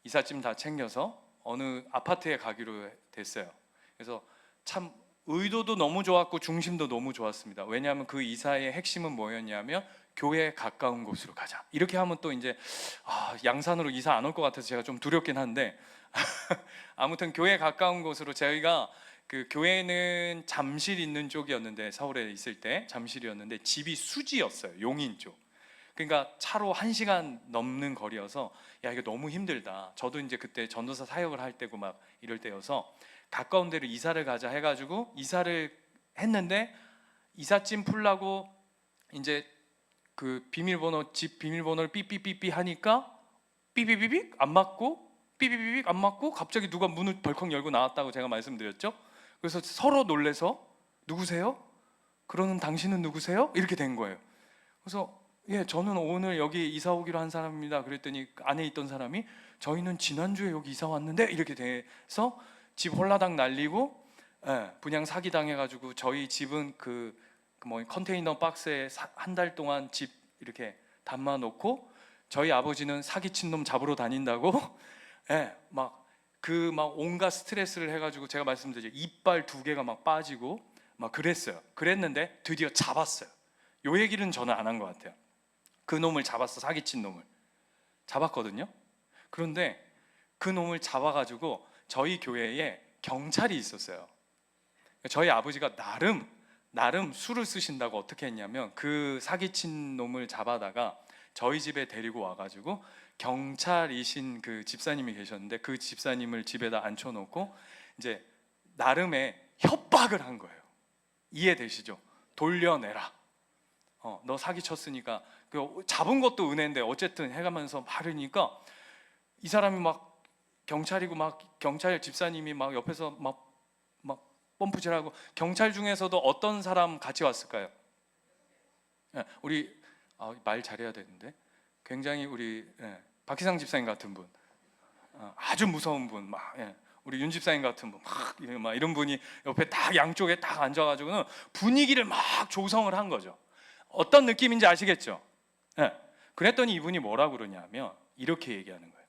Speaker 1: 이삿짐 다 챙겨서 어느 아파트에 가기로 됐어요. 그래서 참 의도도 너무 좋았고 중심도 너무 좋았습니다. 왜냐하면 그 이사의 핵심은 뭐였냐면 교회에 가까운 곳으로 가자. 이렇게 하면 또 이제 양산으로 이사 안 올 것 같아서 제가 좀 두렵긴 한데 아무튼 교회에 가까운 곳으로, 저희가 그 교회는 잠실 있는 쪽이었는데, 서울에 있을 때 잠실이었는데 집이 수지였어요. 용인 쪽. 그러니까 차로 1시간 넘는 거리여서 야, 이거 너무 힘들다. 저도 이제 그때 전도사 사역을 할 때고 막 이럴 때여서 가까운 데로 이사를 가자 해가지고 이사를 했는데, 이삿짐 풀라고 이제 그 집 비밀번호를 삐삐삐삐 하니까 삐삐삐삐 안 맞고, 삐삐삐삐 안 맞고, 갑자기 누가 문을 벌컥 열고 나왔다고 제가 말씀드렸죠. 그래서 서로 놀래서 누구세요? 그러는 당신은 누구세요? 이렇게 된 거예요. 그래서 예, 저는 오늘 여기 이사 오기로 한 사람입니다. 그랬더니 안에 있던 사람이 저희는 지난주에 여기 이사 왔는데, 이렇게 돼서 집 홀라당 날리고, 예, 분양 사기 당해가지고 저희 집은 그 뭐 컨테이너 박스에 한 달 동안 집 이렇게 담아 놓고 저희 아버지는 사기친 놈 잡으러 다닌다고 예, 막 온갖 스트레스를 해가지고 제가 말씀드리죠. 이빨 2개가 막 빠지고 막 그랬어요. 그랬는데 드디어 잡았어요. 요 얘기는 저는 안 한 것 같아요. 그 놈을 잡았어. 사기친 놈을 잡았거든요. 그런데 그 놈을 잡아가지고 저희 교회에 경찰이 있었어요. 저희 아버지가 나름 수를 쓰신다고 어떻게 했냐면 그 사기친 놈을 잡아다가 저희 집에 데리고 와가지고 경찰이신 그 집사님이 계셨는데 그 집사님을 집에다 앉혀놓고 이제 나름의 협박을 한 거예요. 이해되시죠? 돌려내라. 너 사기쳤으니까 그 잡은 것도 은혜인데 어쨌든 해가면서 말하니까 이 사람이 막 경찰이고 막 경찰 집사님이 막 옆에서 막 펌프질하고 경찰 중에서도 어떤 사람 같이 왔을까요? 우리 말 잘해야 되는데 굉장히 우리 박희상 집사님 같은 분, 아주 무서운 분, 우리 윤 집사님 같은 분, 막 이런 분이 옆에 딱 양쪽에 딱 앉아가지고는 분위기를 막 조성을 한 거죠. 어떤 느낌인지 아시겠죠? 그랬더니 이분이 뭐라고 그러냐면 이렇게 얘기하는 거예요.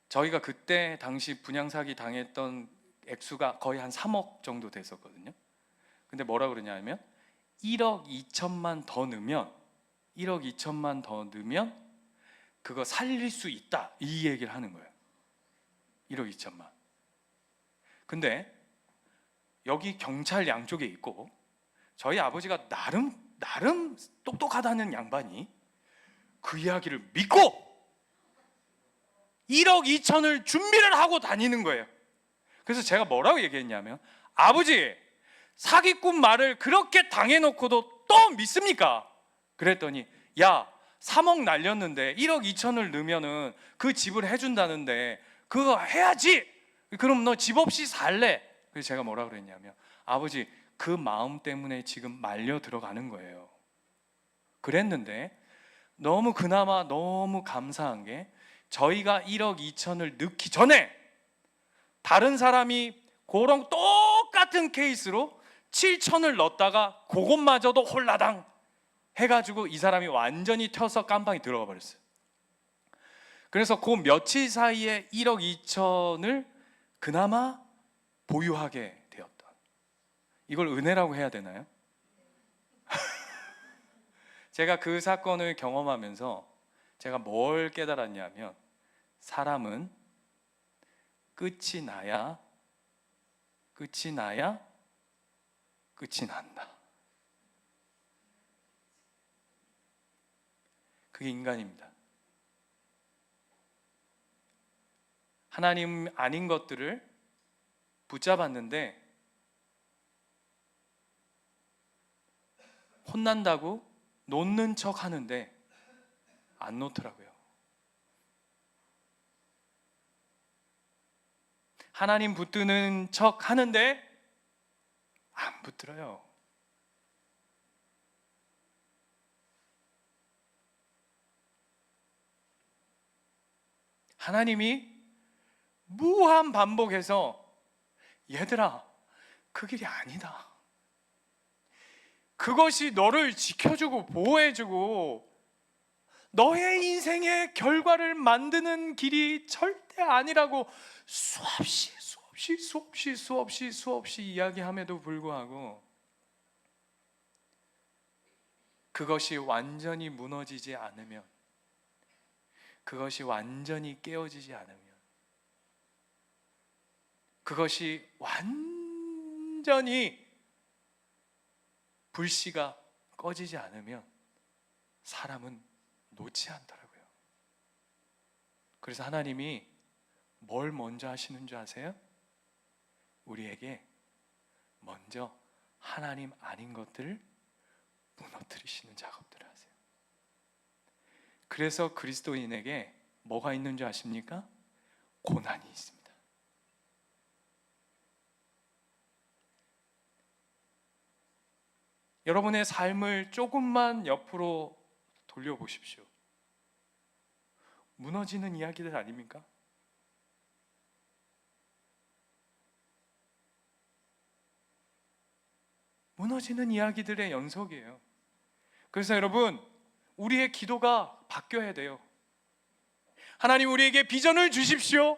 Speaker 1: 저희가 그때 당시 분양사기 당했던 액수가 거의 한 3억 정도 됐었거든요. 근데 뭐라 그러냐면 1억 2천만 더 넣으면 1억 2천만 더 넣으면 그거 살릴 수 있다 이 얘기를 하는 거예요. 1억 2천만. 근데 여기 경찰 양쪽에 있고 저희 아버지가 나름 똑똑하다는 양반이 그 이야기를 믿고 1억 2천을 준비를 하고 다니는 거예요. 그래서 제가 뭐라고 얘기했냐면 아버지 사기꾼 말을 그렇게 당해놓고도 또 믿습니까? 그랬더니 야 3억 날렸는데 1억 2천을 넣으면은 그 집을 해준다는데 그거 해야지. 그럼 너 집 없이 살래? 그래서 제가 뭐라 그랬냐면 아버지 그 마음 때문에 지금 말려 들어가는 거예요. 그랬는데 그나마 너무 감사한 게 저희가 1억 2천을 넣기 전에 다른 사람이 그런 똑같은 케이스로 7천을 넣었다가 그것마저도 홀라당 해가지고 이 사람이 완전히 튀어서 깜빵이 들어가 버렸어요. 그래서 그 며칠 사이에 1억 2천을 그나마 보유하게 되었다. 이걸 은혜라고 해야 되나요? 제가 그 사건을 경험하면서 제가 뭘 깨달았냐면 사람은 끝이 나야 끝이 난다. 그게 인간입니다. 하나님 아닌 것들을 붙잡았는데 혼난다고 놓는 척 하는데 안 놓더라고요. 하나님 붙드는 척 하는데 안 붙들어요. 하나님이 무한 반복해서 얘들아 그 길이 아니다. 그것이 너를 지켜주고 보호해주고 너의 인생의 결과를 만드는 길이 절대 아니라고 수없이 이야기함에도 불구하고 그것이 완전히 무너지지 않으면, 그것이 완전히 깨어지지 않으면, 그것이 완전히 불씨가 꺼지지 않으면 사람은 놓지 않더라고요. 그래서 하나님이 뭘 먼저 하시는 줄 아세요? 우리에게 먼저 하나님 아닌 것들을 무너뜨리시는 작업들을 하세요. 그래서 그리스도인에게 뭐가 있는 줄 아십니까? 고난이 있습니다. 여러분의 삶을 조금만 옆으로 돌려보십시오. 무너지는 이야기들 아닙니까? 무너지는 이야기들의 연속이에요. 그래서 여러분, 우리의 기도가 바뀌어야 돼요. 하나님, 우리에게 비전을 주십시오.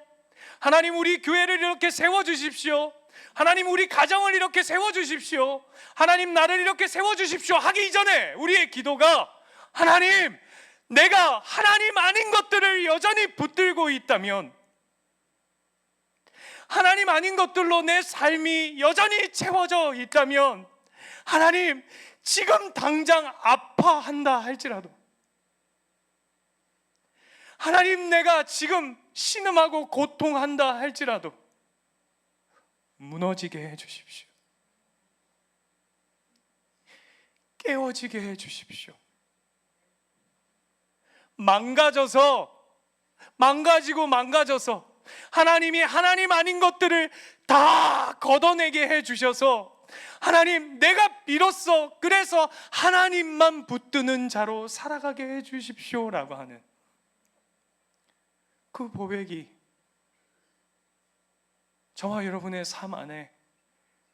Speaker 1: 하나님, 우리 교회를 이렇게 세워주십시오. 하나님, 우리 가정을 이렇게 세워주십시오. 하나님, 나를 이렇게 세워주십시오 하기 이전에 우리의 기도가, 하나님, 내가 하나님 아닌 것들을 여전히 붙들고 있다면, 하나님 아닌 것들로 내 삶이 여전히 채워져 있다면, 하나님, 지금 당장 아파한다 할지라도, 하나님, 내가 지금 신음하고 고통한다 할지라도 무너지게 해주십시오. 깨어지게 해주십시오. 망가져서 하나님이 하나님 아닌 것들을 다 걷어내게 해주셔서, 하나님, 내가 비로소 그래서 하나님만 붙드는 자로 살아가게 해주십시오라고 하는 그 고백이 저와 여러분의 삶 안에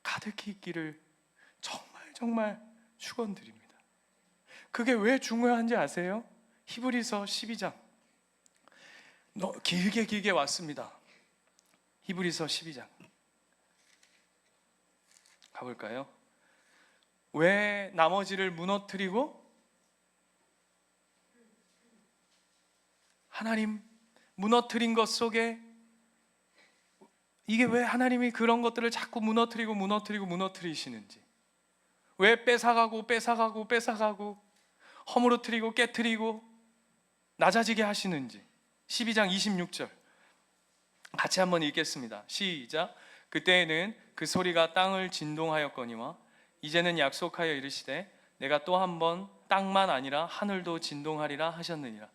Speaker 1: 가득히 있기를 정말 축원드립니다. 그게 왜 중요한지 아세요? 히브리서 12장 길게 왔습니다. 히브리서 12장 가볼까요? 왜 나머지를 무너뜨리고 하나님 무너뜨린 것 속에, 이게 왜 하나님이 그런 것들을 자꾸 무너뜨리시는지, 왜 뺏어가고 허물어뜨리고 깨뜨리고 낮아지게 하시는지 12장 26절 같이 한번 읽겠습니다. 시작. 그때에는 그 소리가 땅을 진동하였거니와 이제는 약속하여 이르시되 내가 또 한 번 땅만 아니라 하늘도 진동하리라 하셨느니라.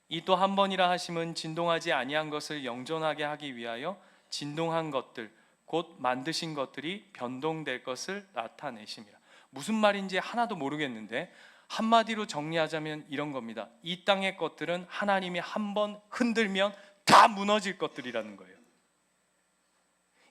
Speaker 1: 이 또 한 번이라 하심은 진동하지 아니한 것을 영존하게 하기 위하여 진동한 것들 곧 만드신 것들이 변동될 것을 나타내심이라. 무슨 말인지 하나도 모르겠는데 한마디로 정리하자면 이런 겁니다. 이 땅의 것들은 하나님이 한 번 흔들면 다 무너질 것들이라는 거예요.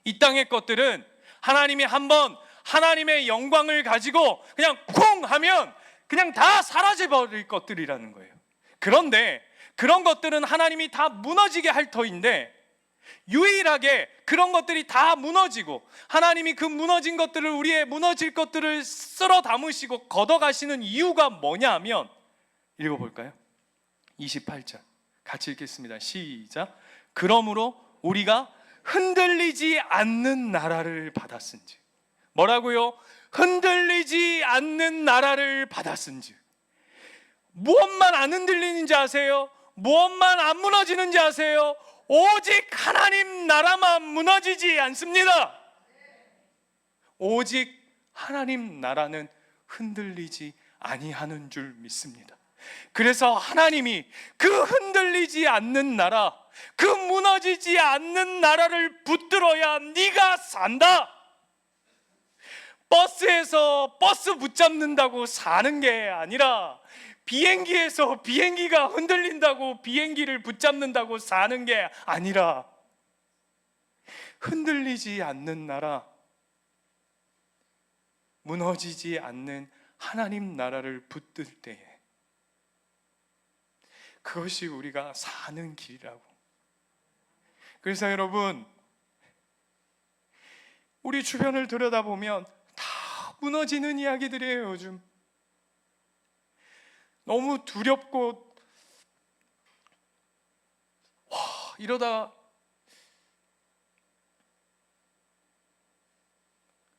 Speaker 1: 이 땅의 것들은 하나님이 한 번 하나님의 영광을 가지고 그냥 쿵 하면 그냥 다 사라져버릴 것들이라는 거예요. 그런데 그런 것들은 하나님이 다 무너지게 할 터인데, 유일하게 그런 것들이 다 무너지고 하나님이 그 무너진 것들을, 우리의 무너질 것들을 쓸어 담으시고 걷어가시는 이유가 뭐냐 하면, 읽어볼까요? 28절 같이 읽겠습니다. 시작. 그러므로 우리가 흔들리지 않는 나라를 받았은즉. 뭐라고요? 흔들리지 않는 나라를 받았은즉. 무엇만 안 흔들리는지 아세요? 무엇만 안 무너지는지 아세요? 오직 하나님 나라만 무너지지 않습니다. 오직 하나님 나라는 흔들리지 아니하는 줄 믿습니다. 그래서 하나님이 그 흔들리지 않는 나라, 그 무너지지 않는 나라를 붙들어야 네가 산다. 버스에서 버스 붙잡는다고 사는 게 아니라, 비행기에서 비행기가 흔들린다고 비행기를 붙잡는다고 사는 게 아니라, 흔들리지 않는 나라, 무너지지 않는 하나님 나라를 붙들 때에 그것이 우리가 사는 길이라고. 그래서 여러분, 우리 주변을 들여다보면 다 무너지는 이야기들이에요. 요즘 너무 두렵고, 이러다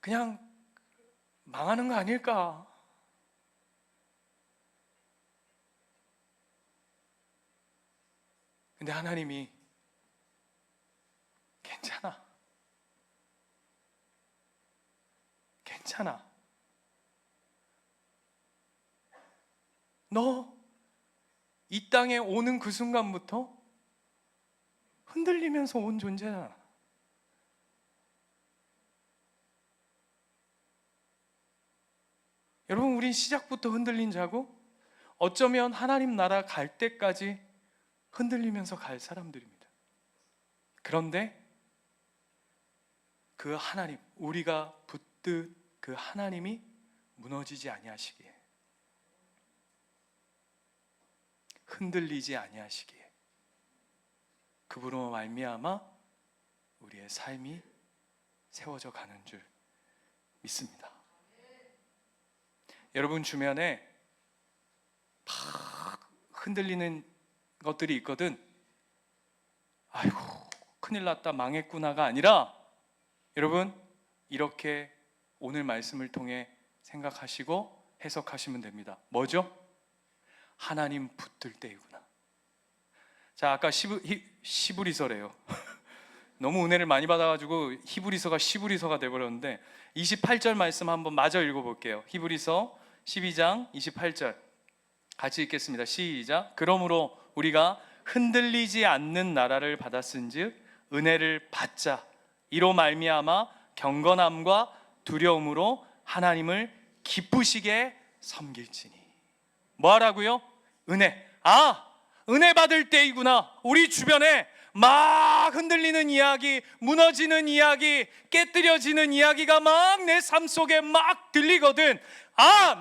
Speaker 1: 그냥 망하는 거 아닐까? 근데 하나님이 괜찮아. 너 이 땅에 오는 그 순간부터 흔들리면서 온 존재잖아. 여러분, 우린 시작부터 흔들린 자고 어쩌면 하나님 나라 갈 때까지 흔들리면서 갈 사람들입니다. 그런데 그 하나님, 우리가 붙든 그 하나님이 무너지지 아니하시기에, 흔들리지 아니하시기에, 그분으로 말미암아 우리의 삶이 세워져 가는 줄 믿습니다. 여러분 주변에 막 흔들리는 것들이 있거든. 아이고 큰일 났다 망했구나가 아니라, 여러분 이렇게 오늘 말씀을 통해 생각하시고 해석하시면 됩니다. 뭐죠? 하나님 붙들 때이구나. 자, 아까 시브리서래요. 너무 은혜를 많이 받아가지고 히브리서가 시브리서가 돼버렸는데 28절 말씀 한번 마저 읽어볼게요. 히브리서 12장 28절 같이 읽겠습니다. 시작. 그러므로 우리가 흔들리지 않는 나라를 받았은즉 은혜를 받자. 이로 말미암아 경건함과 두려움으로 하나님을 기쁘시게 섬길지니. 뭐 하라고요? 은혜. 은혜 받을 때이구나. 우리 주변에 막 흔들리는 이야기, 무너지는 이야기, 깨뜨려지는 이야기가 막 내 삶 속에 막 들리거든.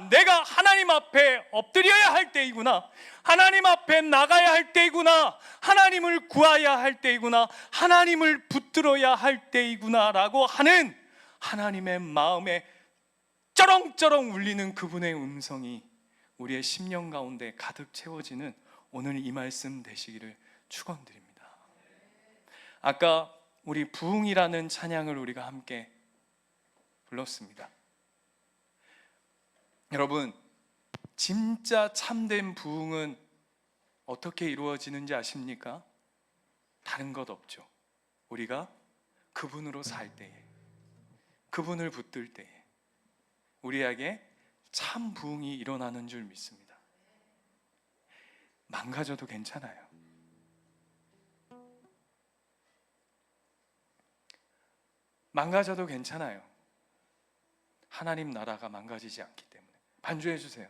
Speaker 1: 내가 하나님 앞에 엎드려야 할 때이구나. 하나님 앞에 나가야 할 때이구나. 하나님을 구해야 할 때이구나. 하나님을 붙들어야 할 때이구나 라고 하는 하나님의 마음에 쩌렁쩌렁 울리는 그분의 음성이 우리의 심령 가운데 가득 채워지는 오늘 이 말씀 되시기를 축원드립니다. 아까 우리 부흥이라는 찬양을 우리가 함께 불렀습니다. 여러분, 진짜 참된 부흥은 어떻게 이루어지는지 아십니까? 다른 것 없죠. 우리가 그분으로 살 때에, 그분을 붙들 때에 우리에게 참 부흥이 일어나는 줄 믿습니다. 망가져도 괜찮아요. 망가져도 괜찮아요. 하나님 나라가 망가지지 않기 때문에. 반주해 주세요.